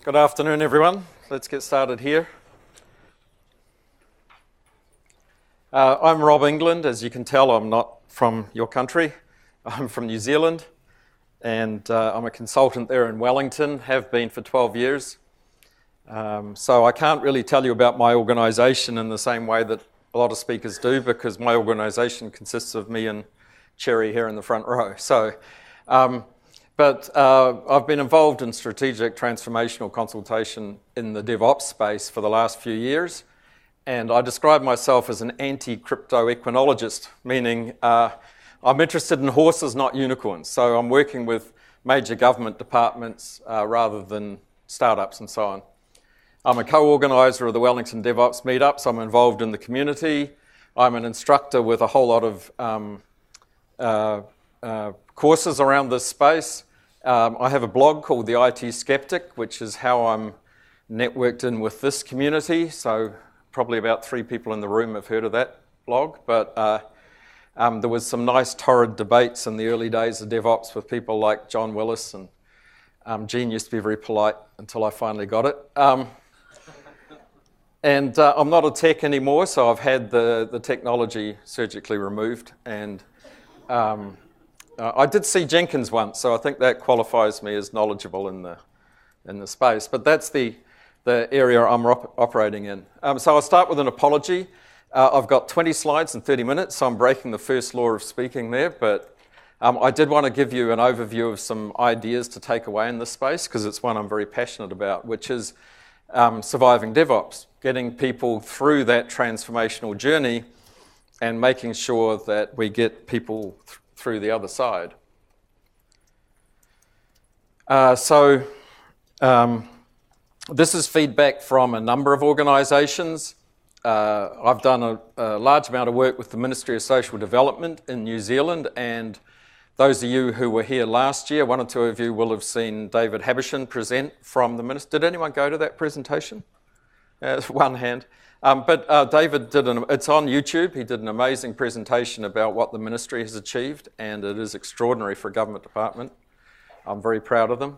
Good afternoon, everyone. Let's get started here. I'm Rob England. As you can tell, I'm not from your country. I'm from New Zealand, and I'm a consultant there in Wellington, have been for 12 years. So I can't really tell you about my organisation in the same way that a lot of speakers do, because my organisation consists of me and Cherry here in the front row. But I've been involved in strategic transformational consultation in the DevOps space for the last few years, and I describe myself as an anti-crypto equinologist, meaning I'm interested in horses, not unicorns. So I'm working with major government departments rather than startups and so on. I'm a co-organiser of the Wellington DevOps meetups. I'm involved in the community. I'm an instructor with a whole lot of courses around this space. I have a blog called the IT Skeptic, which is how I'm networked in with this community. So probably about 3 people in the room have heard of that blog. But there was some nice torrid debates in the early days of DevOps with people like John Willis, and Gene used to be very polite until I finally got it. And I'm not a tech anymore, so I've had the technology surgically removed. And I did see Jenkins once, so I think that qualifies me as knowledgeable in the space. But that's the area I'm operating in. So I'll start with an apology. I've got 20 slides in 30 minutes, so I'm breaking the first law of speaking there. But I did want to give you an overview of some ideas to take away in this space, because it's one I'm very passionate about, which is surviving DevOps, getting people through that transformational journey and making sure that we get people through the other side. This is feedback from a number of organisations. I've done a large amount of work with the Ministry of Social Development in New Zealand, and those of you who were here last year, 1 or 2 of you will have seen David Habishin present from the Ministry. Did anyone go to that presentation? One hand. But David it's on YouTube. He did an amazing presentation about what the ministry has achieved, and it is extraordinary for a government department. I'm very proud of them.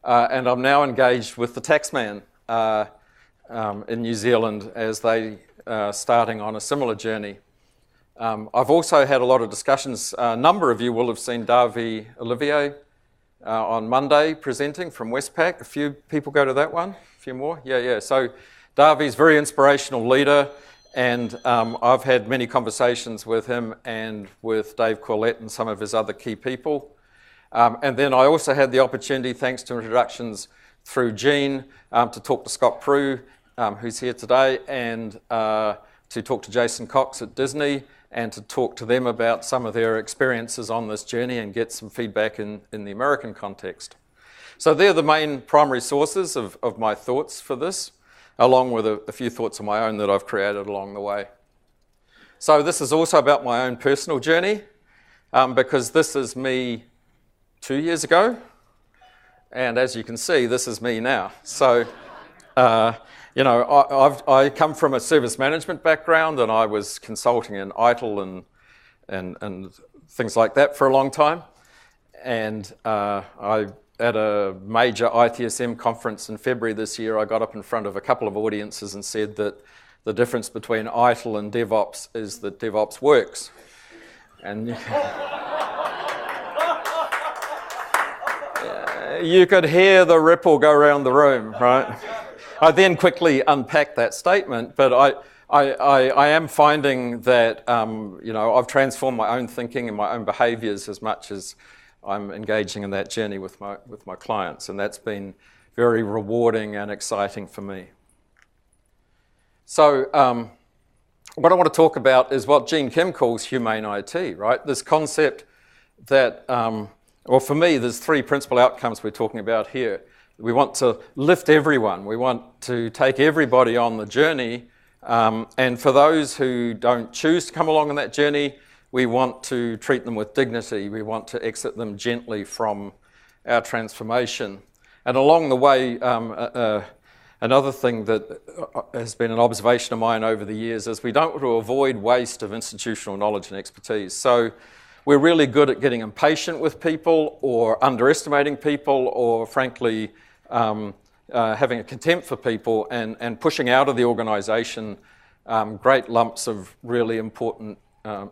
And I'm now engaged with the Taxman in New Zealand as they are starting on a similar journey. I've also had a lot of discussions. A number of you will have seen Davi Olivier on Monday presenting from Westpac. A few people go to that one? A few more? Yeah. So Davi's a very inspirational leader, and I've had many conversations with him and with Dave Corlett and some of his other key people. And then I also had the opportunity, thanks to introductions through Gene, to talk to Scott Prue, who's here today, and to talk to Jason Cox at Disney, and to talk to them about some of their experiences on this journey and get some feedback in the American context. So they're the main primary sources of my thoughts for this, along with a few thoughts of my own that I've created along the way. So this is also about my own personal journey, because this is me 2 years ago, and as you can see, this is me now. So, I come from a service management background, and I was consulting in ITIL and things like that for a long time. And at a major ITSM conference in February this year, I got up in front of a couple of audiences and said that the difference between ITIL and DevOps is that DevOps works. And you could hear the ripple go around the room, right? I then quickly unpacked that statement, but I am finding that I've transformed my own thinking and my own behaviours as much as I'm engaging in that journey with my clients, and that's been very rewarding and exciting for me. So what I want to talk about is what Gene Kim calls Humane IT, right? This concept that, for me, there's 3 principal outcomes we're talking about here. We want to lift everyone. We want to take everybody on the journey, and for those who don't choose to come along on that journey, we want to treat them with dignity. We want to exit them gently from our transformation. And along the way, another thing that has been an observation of mine over the years is we don't want to avoid waste of institutional knowledge and expertise. So we're really good at getting impatient with people or underestimating people or, frankly, having a contempt for people and pushing out of the organization great lumps of really important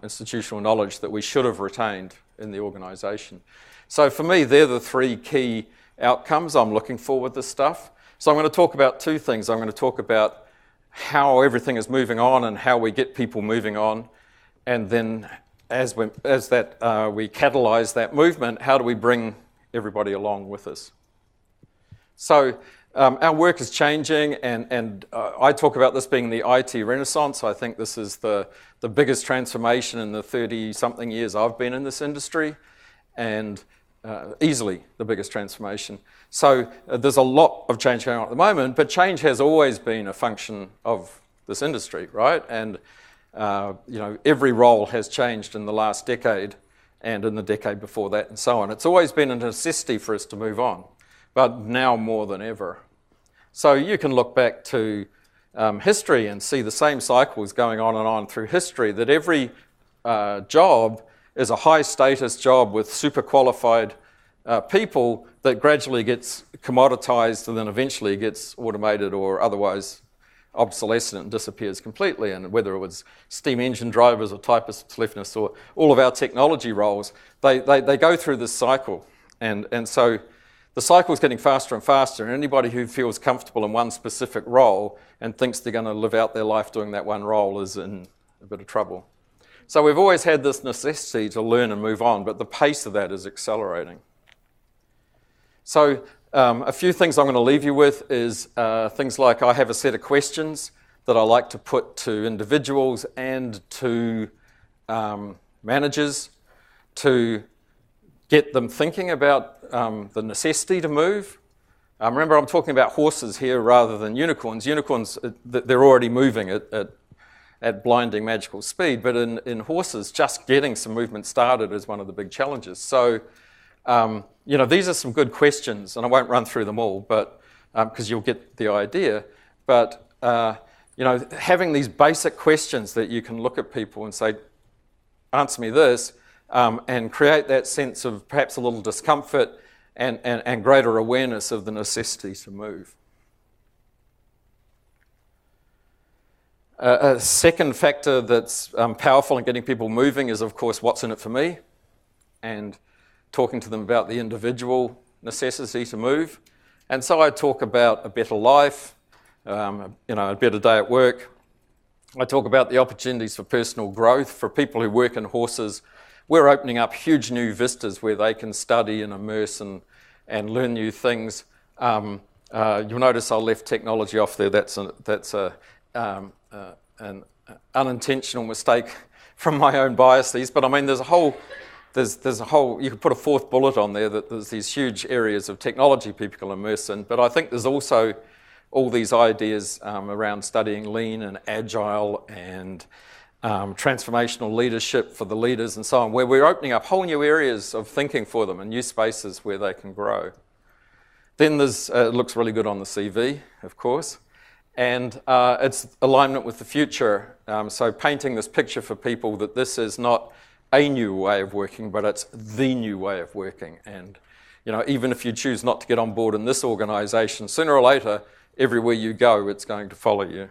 institutional knowledge that we should have retained in the organization. So for me, they're the three key outcomes I'm looking for with this stuff. So I'm going to talk about two things. I'm going to talk about how everything is moving on and how we get people moving on. And then as we catalyze that movement, how do we bring everybody along with us? So our work is changing, and I talk about this being the IT renaissance. I think this is the biggest transformation in the 30-something years I've been in this industry, and easily the biggest transformation. So there's a lot of change going on at the moment, but change has always been a function of this industry, right? And every role has changed in the last decade and in the decade before that and so on. It's always been a necessity for us to move on, but now more than ever. So you can look back to history and see the same cycles going on and on through history, that every job is a high-status job with super qualified people that gradually gets commoditized and then eventually gets automated or otherwise obsolescent and disappears completely. And whether it was steam engine drivers or typists, telephonists, or all of our technology roles, they go through this cycle. And so the cycle is getting faster and faster, and anybody who feels comfortable in one specific role and thinks they're going to live out their life doing that one role is in a bit of trouble. So we've always had this necessity to learn and move on, but the pace of that is accelerating. So a few things I'm going to leave you with is things like I have a set of questions that I like to put to individuals and to managers to get them thinking about the necessity to move. Remember, I'm talking about horses here rather than unicorns. Unicorns, they're already moving at blinding magical speed, but in horses, just getting some movement started is one of the big challenges. So, these are some good questions, and I won't run through them all, but because you'll get the idea. But having these basic questions that you can look at people and say, "Answer me this," and create that sense of perhaps a little discomfort and greater awareness of the necessity to move. A second factor that's powerful in getting people moving is, of course, what's in it for me, and talking to them about the individual necessity to move. And so I talk about a better life, a better day at work. I talk about the opportunities for personal growth. For people who work in horses, we're opening up huge new vistas where they can study and immerse and learn new things. You'll notice I left technology off there. That's an unintentional mistake from my own biases. But I mean, there's a whole. You could put a fourth bullet on there that there's these huge areas of technology people can immerse in. But I think there's also all these ideas around studying lean and agile and transformational leadership for the leaders and so on, where we're opening up whole new areas of thinking for them and new spaces where they can grow. Then there's, it looks really good on the CV, of course, and it's alignment with the future. So painting this picture for people that this is not a new way of working, but it's the new way of working. And even if you choose not to get on board in this organization, sooner or later, everywhere you go, it's going to follow you.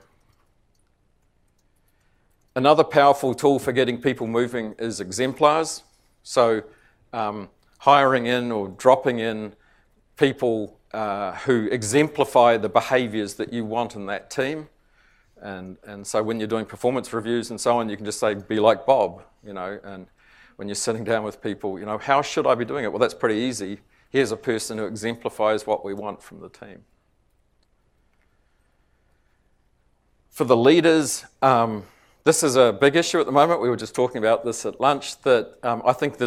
Another powerful tool for getting people moving is Exemplars. So hiring in or dropping in people who exemplify the behaviors that you want in that team. And so when you're doing performance reviews and so on, you can just say, be like Bob, and when you're sitting down with people, how should I be doing it? Well, that's pretty easy. Here's a person who exemplifies what we want from the team. For the leaders, this is a big issue at the moment. We were just talking about this at lunch, that I think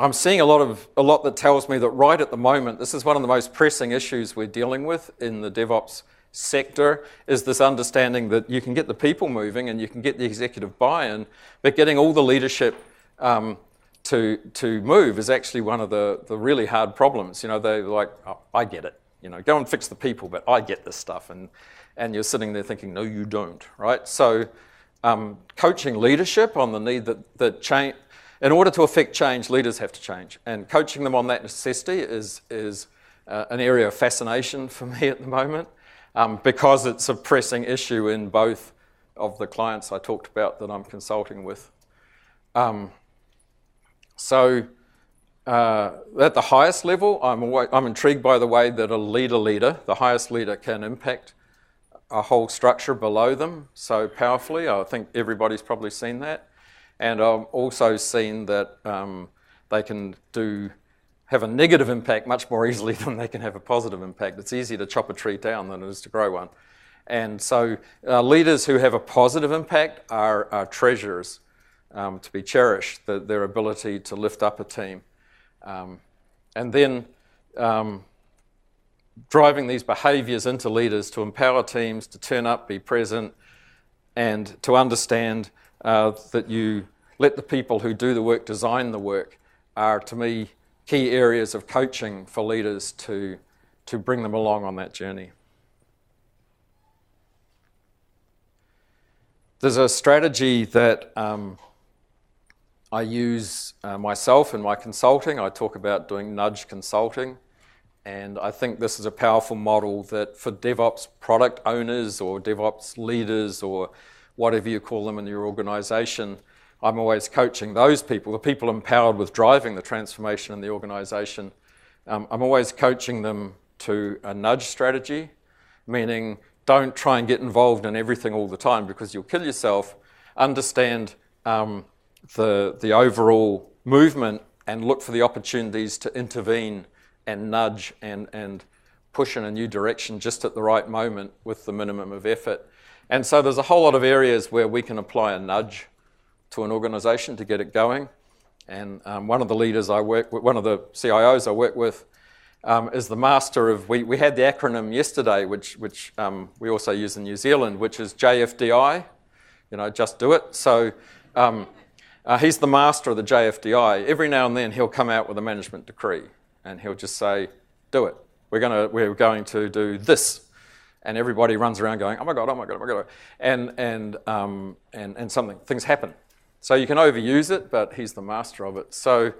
I'm seeing a lot that tells me that right at the moment, this is one of the most pressing issues we're dealing with in the DevOps sector, is this understanding that you can get the people moving and you can get the executive buy-in, but getting all the leadership to move is actually one of the really hard problems. They're like, oh, I get it. Go and fix the people, but I get this stuff. And you're sitting there thinking, no, you don't, right? So coaching leadership on the need that change, in order to affect change, leaders have to change. And coaching them on that necessity is an area of fascination for me at the moment, because it's a pressing issue in both of the clients I talked about that I'm consulting with. So at the highest level, I'm intrigued by the way that a leader, the highest leader, can impact a whole structure below them so powerfully. I think everybody's probably seen that. And I've also seen that they can have a negative impact much more easily than they can have a positive impact. It's easier to chop a tree down than it is to grow one. And so leaders who have a positive impact are treasures to be cherished, their ability to lift up a team. And then driving these behaviours into leaders to empower teams to turn up, be present, and to understand that you let the people who do the work design the work are, to me, key areas of coaching for leaders to bring them along on that journey. There's a strategy that I use myself in my consulting. I talk about doing nudge consulting. And I think this is a powerful model that for DevOps product owners or DevOps leaders or whatever you call them in your organization, I'm always coaching those people, the people empowered with driving the transformation in the organization. I'm always coaching them to a nudge strategy, meaning don't try and get involved in everything all the time because you'll kill yourself. Understand the overall movement and look for the opportunities to intervene and nudge and push in a new direction just at the right moment with the minimum of effort. And so there's a whole lot of areas where we can apply a nudge to an organization to get it going. And one of the leaders I work with, one of the CIOs I work with, is the master of, we had the acronym yesterday, which we also use in New Zealand, which is JFDI, just do it. So he's the master of the JFDI. Every now and then he'll come out with a management decree and he'll just say, do it. We're going to do this. And everybody runs around going, oh my God, oh my God, oh my God. And things happen. So you can overuse it, but he's the master of it. So,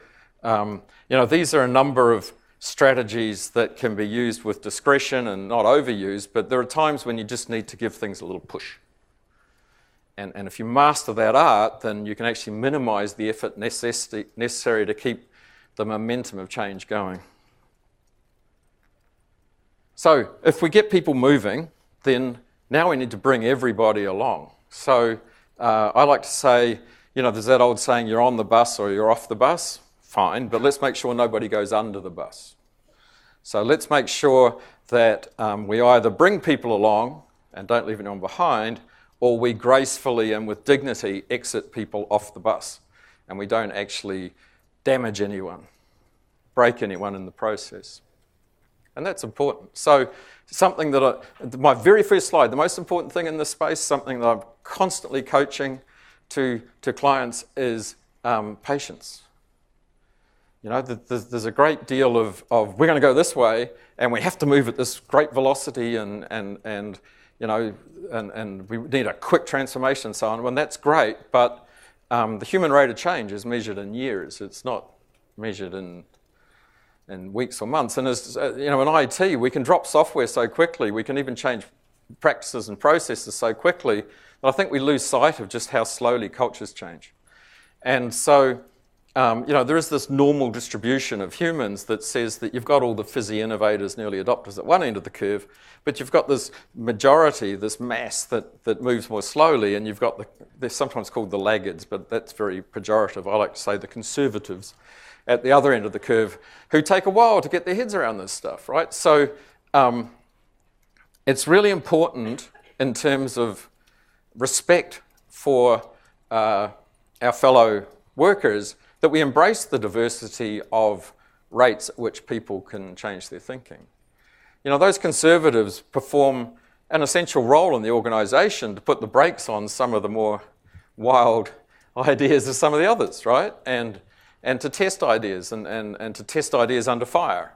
these are a number of strategies that can be used with discretion and not overused, but there are times when you just need to give things a little push. And if you master that art, then you can actually minimize the effort necessary to keep the momentum of change going. So if we get people moving, then now we need to bring everybody along. So I like to say, there's that old saying, you're on the bus or you're off the bus. Fine, but let's make sure nobody goes under the bus. So let's make sure that we either bring people along and don't leave anyone behind, or we gracefully and with dignity exit people off the bus, and we don't actually damage anyone, break anyone in the process. And that's important. So something that my very first slide, the most important thing in this space, something that I'm constantly coaching to clients is patience. There's a great deal of we're going to go this way, and we have to move at this great velocity, and we need a quick transformation and so on. Well, that's great, but the human rate of change is measured in years. It's not measured in weeks or months. And as in IT, we can drop software so quickly. We can even change practices and processes so quickly that I think we lose sight of just how slowly cultures change. And so, there is this normal distribution of humans that says that you've got all the fizzy innovators and early adopters at one end of the curve, but you've got this majority, this mass that moves more slowly, and you've got they're sometimes called the laggards, but that's very pejorative. I like to say the conservatives at the other end of the curve who take a while to get their heads around this stuff, right? So it's really important in terms of respect for our fellow workers that we embrace the diversity of rates at which people can change their thinking. Those conservatives perform an essential role in the organisation to put the brakes on some of the more wild ideas of some of the others, right? And to test ideas and to test ideas under fire,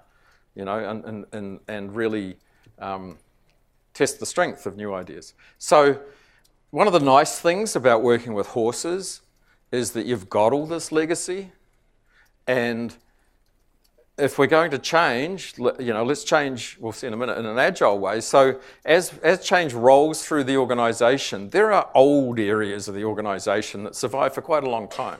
and really test the strength of new ideas. So one of the nice things about working with horses is that you've got all this legacy, and if we're going to change, let's change, we'll see in a minute, in an agile way. So as change rolls through the organisation, there are old areas of the organisation that survive for quite a long time.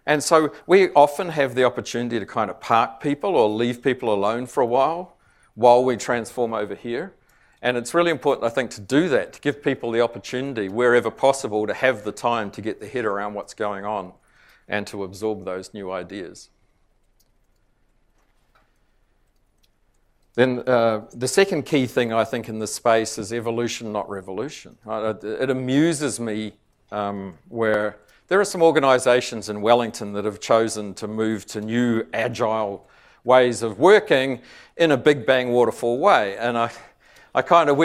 And so we often have the opportunity to kind of park people or leave people alone for a while we transform over here. And it's really important, I think, to do that, to give people the opportunity, wherever possible, to have the time to get their head around what's going on and to absorb those new ideas. Then the second key thing, I think, in this space is evolution, not revolution. It amuses me where there are some organisations in Wellington that have chosen to move to new agile ways of working in a big bang waterfall way. And I kind of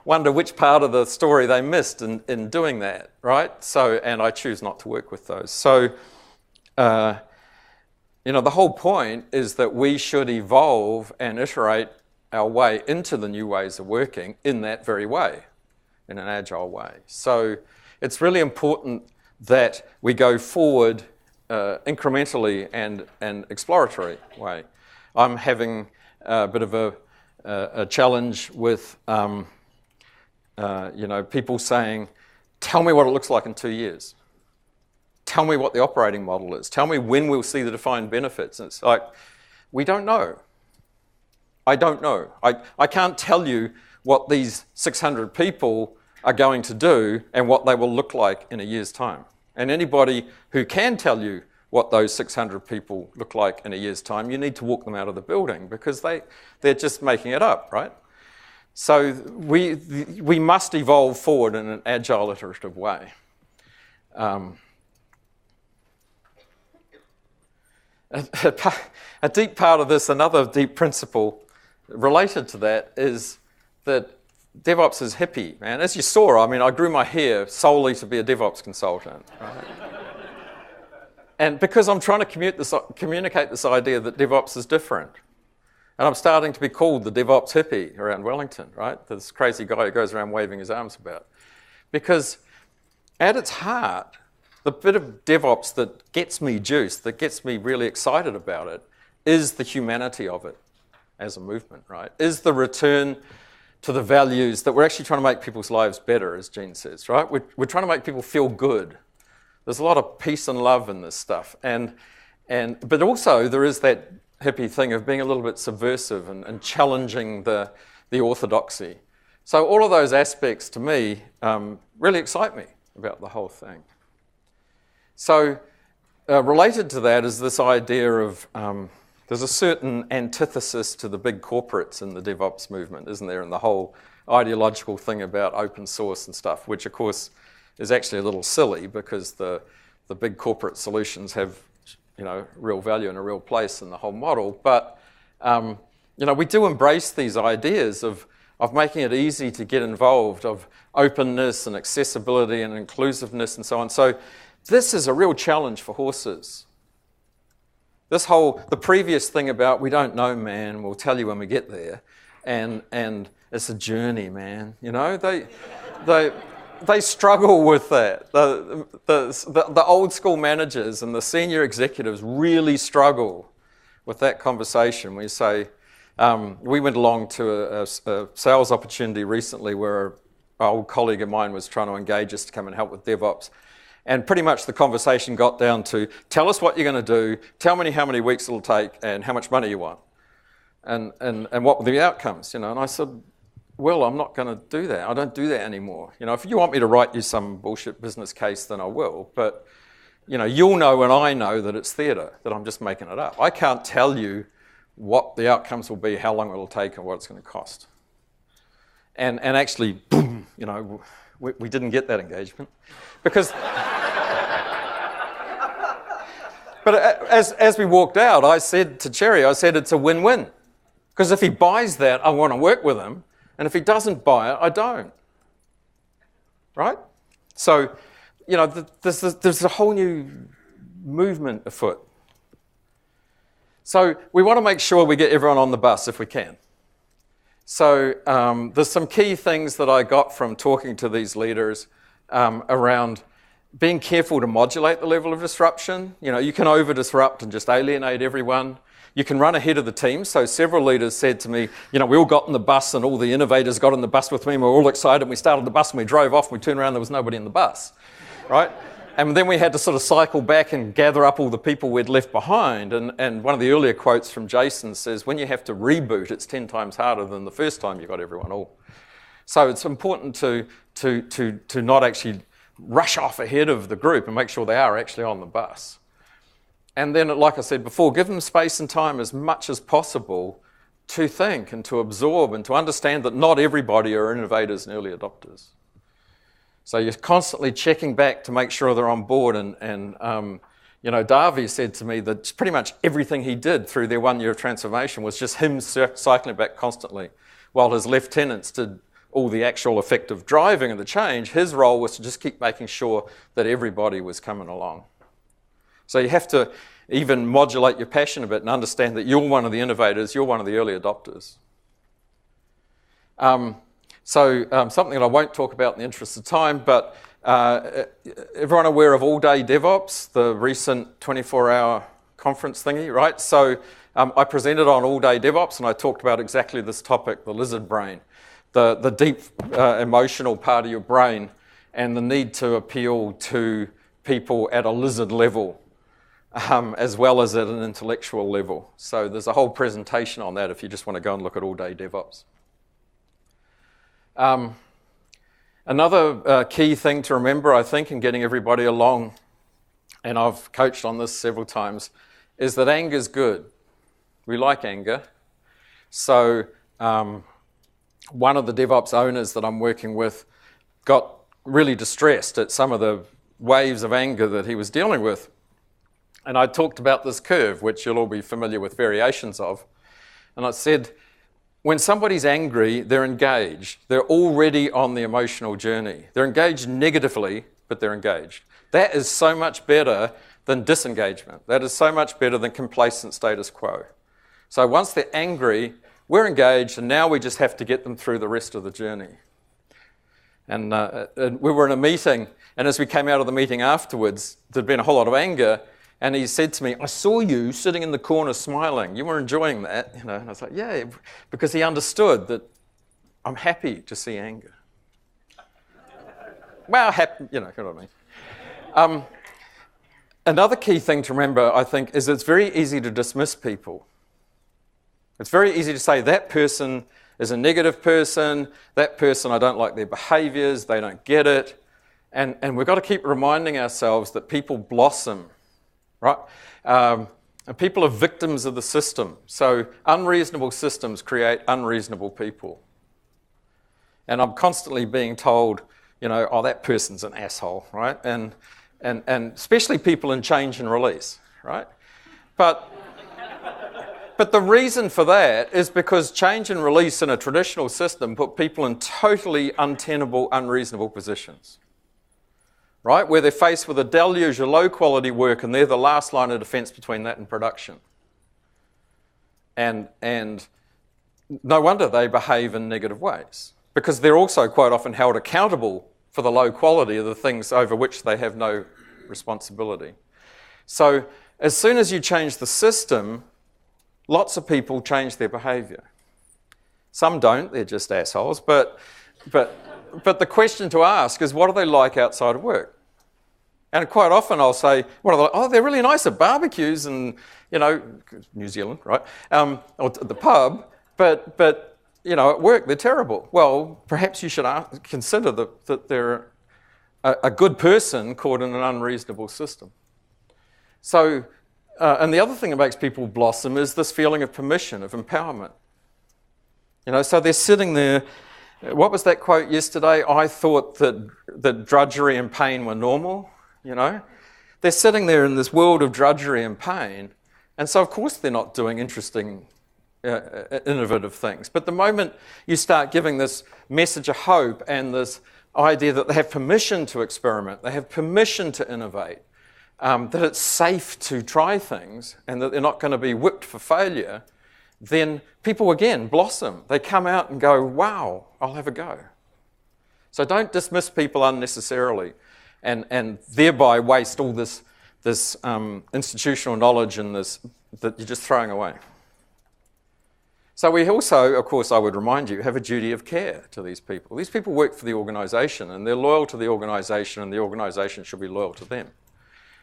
wonder which part of the story they missed in doing that, right? And I choose not to work with those. So, the whole point is that we should evolve and iterate our way into the new ways of working in that very way, in an agile way. So it's really important that we go forward incrementally and exploratory way. I'm having a bit of a challenge with people saying, tell me what it looks like in 2 years. Tell me what the operating model is. Tell me when we'll see the defined benefits. And it's like, we don't know. I don't know. I can't tell you what these 600 people are going to do and what they will look like in a year's time. And anybody who can tell you what those 600 people look like in a year's time, you need to walk them out of the building because they're just making it up, right? So we must evolve forward in an agile, iterative way. A deep part of this, another deep principle related to that is that DevOps is hippy, man. As you saw, I grew my hair solely to be a DevOps consultant, right? And because I'm trying to communicate this idea that DevOps is different. And I'm starting to be called the DevOps hippie around Wellington, right? This crazy guy who goes around waving his arms about. Because at its heart, the bit of DevOps that gets me juiced, that gets me really excited about it, is the humanity of it as a movement, right? Is the return to the values that we're actually trying to make people's lives better, as Jean says, right? We're trying to make people feel good. There's a lot of peace and love in this stuff. But also there is that hippie thing of being a little bit subversive and challenging the orthodoxy. So all of those aspects, to me, really excite me about the whole thing. So related to that is this idea of there's a certain antithesis to the big corporates in the DevOps movement, isn't there? And the whole ideological thing about open source and stuff, which of course is actually a little silly because the big corporate solutions have real value and a real place in the whole model. But we do embrace these ideas of making it easy to get involved, of openness and accessibility and inclusiveness and so on. So this is a real challenge for horses. The previous thing about we don't know, man, we'll tell you when we get there, and it's a journey, man. They struggle with that. The old school managers and the senior executives really struggle with that conversation. We say, we went along to a sales opportunity recently where an old colleague of mine was trying to engage us to come and help with DevOps. And pretty much the conversation got down to, tell us what you're going to do, tell me how many weeks it'll take, and how much money you want. And what were the outcomes, And I said, well, I'm not going to do that. I don't do that anymore. If you want me to write you some bullshit business case, then I will. But, you'll know and I know that it's theatre, that I'm just making it up. I can't tell you what the outcomes will be, how long it'll take, and what it's going to cost. And actually, boom, we didn't get that engagement. Because... But as we walked out, I said to Cherry, it's a win-win. Because if he buys that, I want to work with him. And if he doesn't buy it, I don't. Right? So, there's a whole new movement afoot. So we want to make sure we get everyone on the bus if we can. So there's some key things that I got from talking to these leaders around being careful to modulate the level of disruption. You can over-disrupt and just alienate everyone. You can run ahead of the team. So several leaders said to me, we all got in the bus and all the innovators got in the bus with me and we were all excited and we started the bus and we drove off and we turned around and there was nobody in the bus, right? And then we had to sort of cycle back and gather up all the people we'd left behind. And one of the earlier quotes from Jason says, when you have to reboot, it's 10 times harder than the first time you got everyone all. So it's important to not actually rush off ahead of the group and make sure they are actually on the bus. And then, like I said before, give them space and time as much as possible to think and to absorb and to understand that not everybody are innovators and early adopters. So you're constantly checking back to make sure they're on board. And Davi said to me that pretty much everything he did through their 1 year of transformation was just him cycling back constantly, while his lieutenants did all the actual effective driving and the change. His role was to just keep making sure that everybody was coming along. So you have to even modulate your passion a bit and understand that you're one of the innovators, you're one of the early adopters. Something that I won't talk about in the interest of time, but everyone aware of All Day DevOps, the recent 24-hour conference thingy, right? So I presented on All Day DevOps and I talked about exactly this topic, the lizard brain, the deep emotional part of your brain and the need to appeal to people at a lizard level. As well as at an intellectual level. So there's a whole presentation on that if you just want to go and look at All Day DevOps. Another key thing to remember, I think, in getting everybody along, and I've coached on this several times, is that anger is good. We like anger. So one of the DevOps owners that I'm working with got really distressed at some of the waves of anger that he was dealing with. And I talked about this curve, which you'll all be familiar with variations of. And I said, when somebody's angry, they're engaged. They're already on the emotional journey. They're engaged negatively, but they're engaged. That is so much better than disengagement. That is so much better than complacent status quo. So once they're angry, we're engaged, and now we just have to get them through the rest of the journey. And we were in a meeting, and as we came out of the meeting afterwards, there'd been a whole lot of anger. And he said to me, I saw you sitting in the corner smiling. You were enjoying that. And I was like, yeah, because he understood that I'm happy to see anger. Well, happy, you know what I mean. Another key thing to remember, I think, is it's very easy to dismiss people. It's very easy to say that person is a negative person, that person, I don't like their behaviours, they don't get it. And we've got to keep reminding ourselves that people blossom. Right? And people are victims of the system. So unreasonable systems create unreasonable people. And I'm constantly being told, oh, that person's an asshole, right? And especially people in change and release, right? But the reason for that is because change and release in a traditional system put people in totally untenable, unreasonable positions. Right, where they're faced with a deluge of low-quality work and they're the last line of defence between that and production. And no wonder they behave in negative ways, because they're also quite often held accountable for the low quality of the things over which they have no responsibility. So as soon as you change the system, lots of people change their behaviour. Some don't, they're just assholes, but the question to ask is, what are they like outside of work? And quite often I'll say, they're really nice at barbecues and, New Zealand, right? Or at the pub, but at work they're terrible. Well, perhaps you should consider that they're a good person caught in an unreasonable system. So, and the other thing that makes people blossom is this feeling of permission, of empowerment. So they're sitting there. What was that quote yesterday? I thought that drudgery and pain were normal, They're sitting there in this world of drudgery and pain, and so of course they're not doing interesting, innovative things. But the moment you start giving this message of hope and this idea that they have permission to experiment, they have permission to innovate, that it's safe to try things and that they're not going to be whipped for failure, then people again blossom. They come out and go, wow, I'll have a go. So don't dismiss people unnecessarily and thereby waste all this institutional knowledge and this that you're just throwing away. So we also, of course, I would remind you, have a duty of care to these people. These people work for the organisation, and they're loyal to the organisation, and the organisation should be loyal to them.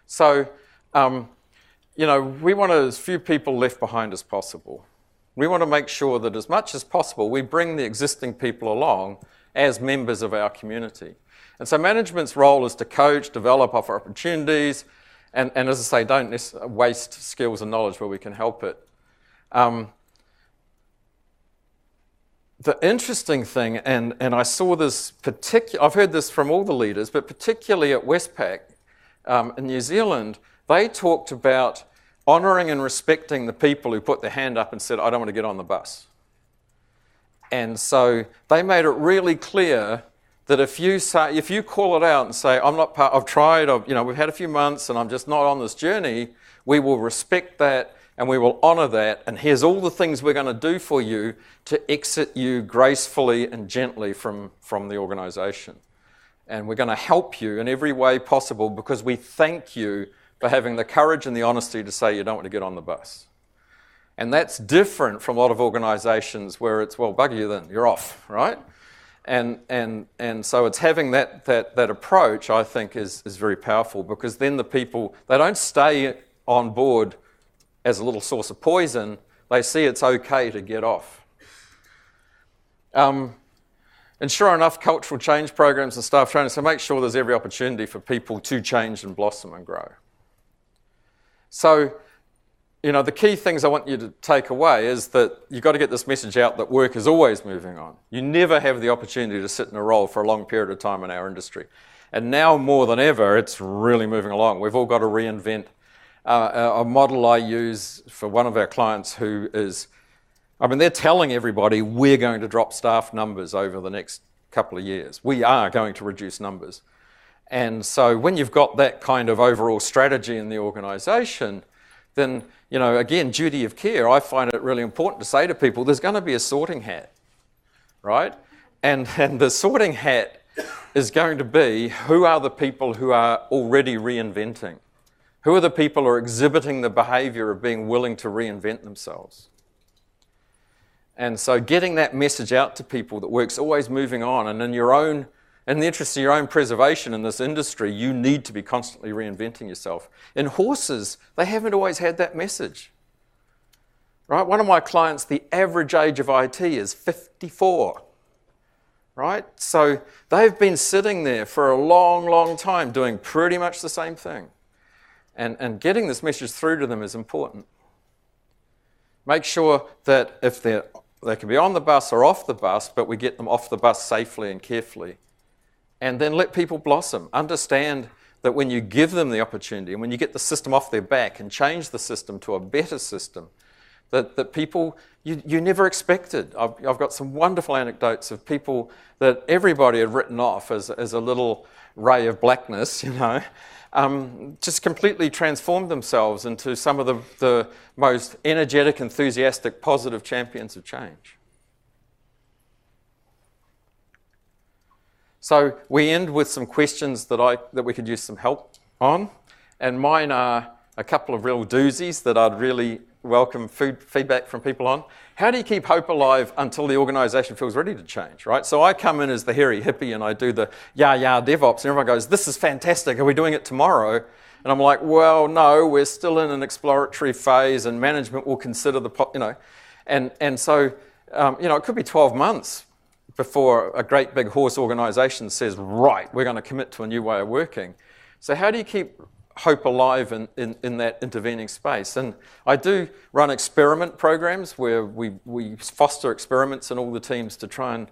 So, we want as few people left behind as possible. We want to make sure that as much as possible, we bring the existing people along as members of our community. And so management's role is to coach, develop, offer opportunities, and as I say, don't waste skills and knowledge where we can help it. The interesting thing, and I saw this I've heard this from all the leaders, but particularly at Westpac in New Zealand, they talked about honouring and respecting the people who put their hand up and said, I don't want to get on the bus. And so they made it really clear that if you call it out and say, I'm not I've tried, we've had a few months and I'm just not on this journey, we will respect that and we will honour that, and here's all the things we're going to do for you to exit you gracefully and gently from the organisation. And we're going to help you in every way possible because we thank you for having the courage and the honesty to say you don't want to get on the bus. And that's different from a lot of organisations where it's, well, bugger you then, you're off, right? And so it's having that approach, I think, is very powerful, because then the people, they don't stay on board as a little source of poison. They see it's okay to get off. Ensure enough cultural change programs and staff training, so make sure there's every opportunity for people to change and blossom and grow. So, the key things I want you to take away is that you've got to get this message out that work is always moving on. You never have the opportunity to sit in a role for a long period of time in our industry. And now more than ever, it's really moving along. We've all got to reinvent. A model I use for one of our clients who is, they're telling everybody we're going to drop staff numbers over the next couple of years. We are going to reduce numbers. And so when you've got that kind of overall strategy in the organisation, then, again, duty of care, I find it really important to say to people, there's going to be a sorting hat, right? And the sorting hat is going to be, who are the people who are already reinventing? Who are the people who are exhibiting the behaviour of being willing to reinvent themselves? And so getting that message out to people that work's always moving on, and in the interest of your own preservation in this industry, you need to be constantly reinventing yourself. In horses, they haven't always had that message. Right? One of my clients, the average age of IT is 54. Right? So they've been sitting there for a long, long time doing pretty much the same thing. And getting this message through to them is important. Make sure that if they can be on the bus or off the bus, but we get them off the bus safely and carefully. And then let people blossom. Understand that when you give them the opportunity and when you get the system off their back and change the system to a better system, that people you never expected. I've got some wonderful anecdotes of people that everybody had written off as a little ray of blackness, just completely transformed themselves into some of the most energetic, enthusiastic, positive champions of change. So we end with some questions that we could use some help on, and mine are a couple of real doozies that I'd really welcome feedback from people on. How do you keep hope alive until the organisation feels ready to change, right? So I come in as the hairy hippie and I do the DevOps, and everyone goes, this is fantastic, are we doing it tomorrow? And I'm like, well, no, we're still in an exploratory phase and management will consider and so, it could be 12 months before a great big horse organisation says, right, we're going to commit to a new way of working. So how do you keep hope alive in that intervening space? And I do run experiment programs where we foster experiments in all the teams to try and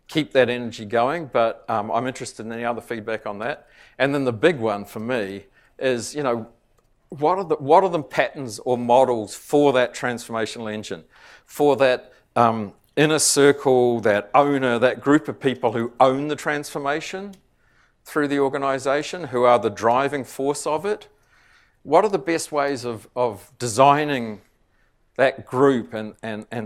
keep that energy going, but I'm interested in any other feedback on that. And then the big one for me is, what are the patterns or models for that transformational engine, for that inner circle, that owner, that group of people who own the transformation through the organisation, who are the driving force of it? What are the best ways of designing that group and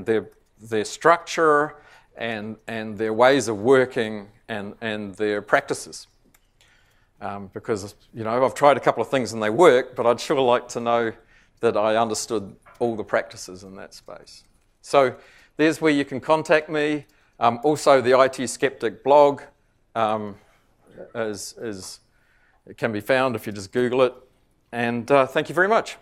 their structure and their ways of working and their practices? Because I've tried a couple of things and they work, but I'd sure like to know that I understood all the practices in that space. So there's where you can contact me. Also, the IT Skeptic blog it can be found if you just Google it. And thank you very much.